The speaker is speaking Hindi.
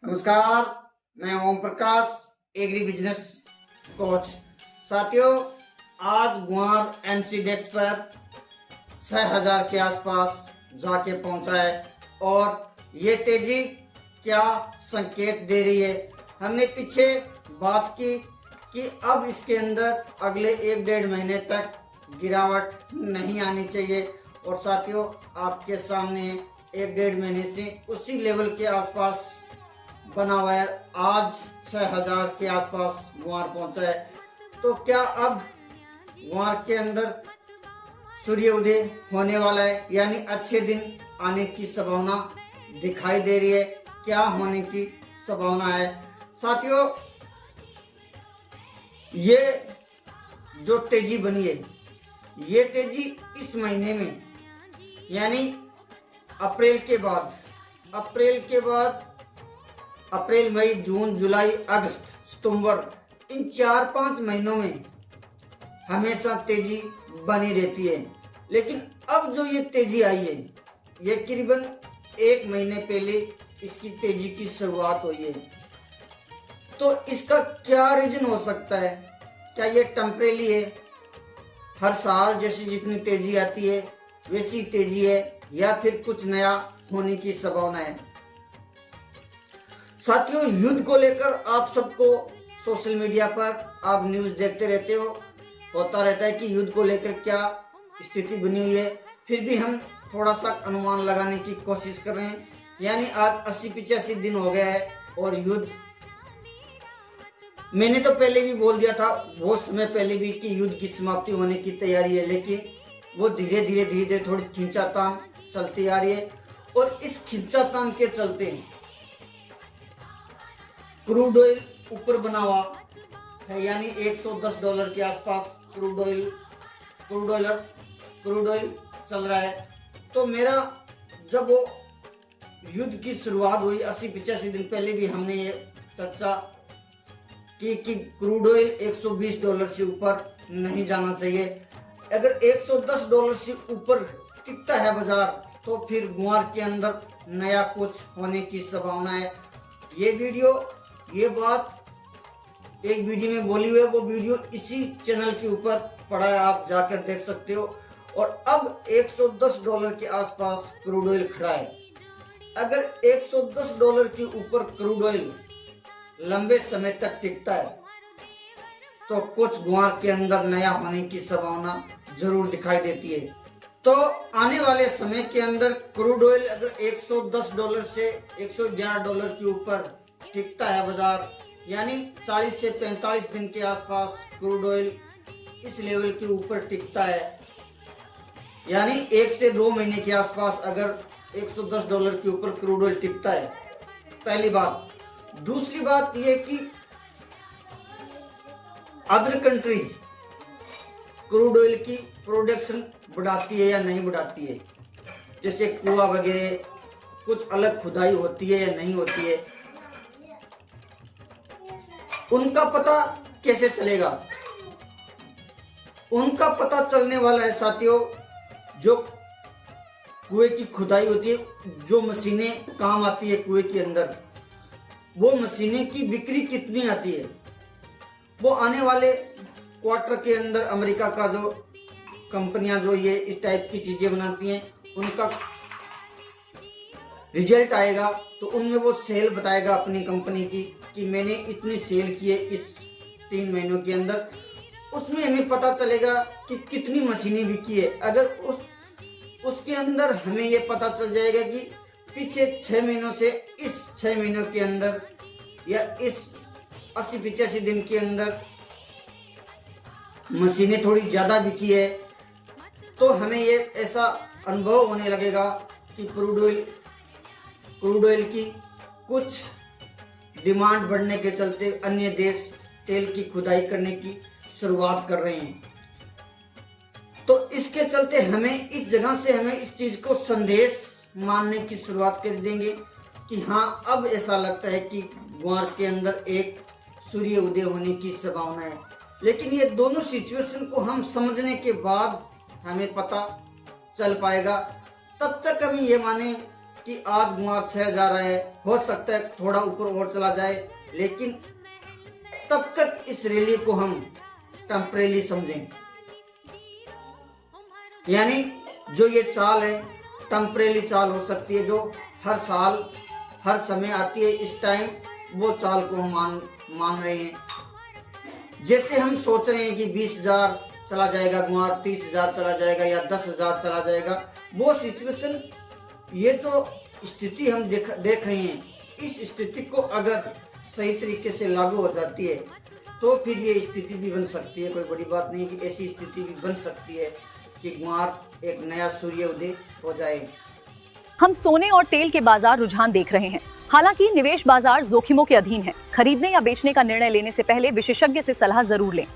नमस्कार, मैं Om Prakash, agri business coach. साथियों, आज गुआर एनसीडेक्स पर 6000 के आसपास जाके पहुंचा है और ये तेजी क्या संकेत दे रही है। हमने पीछे बात की कि अब इसके अंदर अगले 1-1.5 महीने तक गिरावट नहीं आनी चाहिए और साथियों, आपके सामने 1-1.5 महीने से उसी लेवल के आसपास बना हुआ है। आज 6000 के आसपास गुआर पहुंचा है। तो क्या अब गुआर के अंदर सूर्य उदय होने वाला है, यानी अच्छे दिन आने की संभावना दिखाई दे रही है? क्या होने की संभावना है? साथियों, ये जो तेजी बनी है, ये तेजी इस महीने में यानी अप्रैल के बाद अप्रैल, मई, जून, जुलाई, अगस्त, सितंबर, इन 4-5 महीनों में हमेशा तेजी बनी रहती है। लेकिन अब जो ये तेजी आई है, ये करीबन 1 महीने पहले इसकी तेजी की शुरुआत हुई है। तो इसका क्या रीजन हो सकता है? क्या ये टेम्परेरी है, हर साल जैसी जितनी तेजी आती है वैसी तेजी है, या फिर कुछ नया होने की संभावना है? साथियों, युद्ध को लेकर आप सबको सोशल मीडिया पर आप न्यूज देखते रहते हो, होता रहता है कि युद्ध को लेकर क्या स्थिति बनी हुई है। फिर भी हम थोड़ा सा अनुमान लगाने की कोशिश कर रहे हैं। यानी आज 80-85 दिन हो गया है और युद्ध, मैंने तो पहले भी बोल दिया था, बहुत समय पहले भी, कि युद्ध की समाप्ति होने की तैयारी है, लेकिन वो धीरे धीरे थोड़ी खींचातान चलती आ रही है। और इस खींचातान के चलते क्रूड ऑयल ऊपर बना हुआ है, यानी $110 के आसपास क्रूड ऑयल चल रहा है। तो मेरा, जब वो युद्ध की शुरुआत हुई 80-85 दिन पहले भी हमने ये चर्चा की कि क्रूड ऑयल $120 से ऊपर नहीं जाना चाहिए। अगर $110 से ऊपर टिकता है बाजार, तो फिर गुआर के अंदर नया कुछ होने की संभावना है। ये बात एक वीडियो में बोली हुई है, वो वीडियो इसी चैनल के ऊपर पड़ा है, आप जाकर देख सकते हो। और अब $110 के आसपास क्रूड ऑयल खड़ा है। अगर $110 के ऊपर क्रूड ऑयल लंबे समय तक टिकता है तो कुछ गुआर के अंदर नया होने की संभावना जरूर दिखाई देती है। तो आने वाले समय के अंदर क्रूड ऑयल अगर $110 से $111 के ऊपर टिकता है बाजार, यानी 40 से 45 दिन के आसपास क्रूड ऑयल इस लेवल के ऊपर टिकता है, यानी 1 से 2 महीने के आसपास अगर $110 के ऊपर क्रूड ऑयल टिकता है, पहली बात। दूसरी बात यह कि अदर कंट्री क्रूड ऑयल की प्रोडक्शन बढ़ाती है या नहीं बढ़ाती है, जैसे कुआं वगैरह कुछ अलग खुदाई होती है या नहीं होती है, उनका पता कैसे चलेगा? उनका पता चलने वाला है साथियों, जो कुएं की खुदाई होती है, जो मशीनें काम आती है कुएं के अंदर, वो मशीनें की बिक्री कितनी आती है। वो आने वाले क्वार्टर के अंदर अमेरिका का जो कंपनियां जो ये इस टाइप की चीजें बनाती हैं, उनका रिजल्ट आएगा तो उनमें वो सेल बताएगा अपनी कंपनी की कि मैंने इतनी सेल की है इस 3 महीनों के अंदर। उसमें हमें पता चलेगा कि कितनी मशीनें बिकी है। अगर उसके अंदर हमें ये पता चल जाएगा कि पिछले 6 महीनों से इस 6 महीनों के अंदर या इस 80-85 दिन के अंदर मशीनें थोड़ी ज्यादा बिकी है, तो हमें ये ऐसा अनुभव होने लगेगा कि क्रूड ऑयल की कुछ डिमांड बढ़ने के चलते अन्य देश तेल की खुदाई करने की शुरुआत कर रहे हैं। तो इसके चलते हमें इस जगह से हमें इस चीज को संदेश मानने की शुरुआत कर देंगे कि हाँ, अब ऐसा लगता है कि गुआर के अंदर एक सूर्य उदय होने की संभावना है। लेकिन ये दोनों सिचुएशन को हम समझने के बाद हमें पता चल पाएगा। तब तक हम ये माने कि आज गुआर 6 जा रहा है, हो सकता है थोड़ा ऊपर और चला जाए, लेकिन तब तक इस रैली को हम टेम्परेरी समझें। यानी जो ये चाल है टेम्परेरी चाल हो सकती है, जो हर साल हर समय आती है, इस टाइम वो चाल को हम मान रहे हैं। जैसे हम सोच रहे हैं कि 20,000 चला जाएगा गुआर, 30,000 चला जाएगा या 10,000 चला जाएगा, वो सिचुएशन, ये तो स्थिति हम देख रहे हैं। इस स्थिति को अगर सही तरीके से लागू हो जाती है तो फिर ये स्थिति भी बन सकती है। कोई बड़ी बात नहीं कि ऐसी स्थिति भी बन सकती है कि गुआर एक नया सूर्य उदय हो जाए। हम सोने और तेल के बाजार रुझान देख रहे हैं। हालांकि निवेश बाजार जोखिमों के अधीन है। खरीदने या बेचने का निर्णय लेने से पहले विशेषज्ञ से सलाह जरूर लें।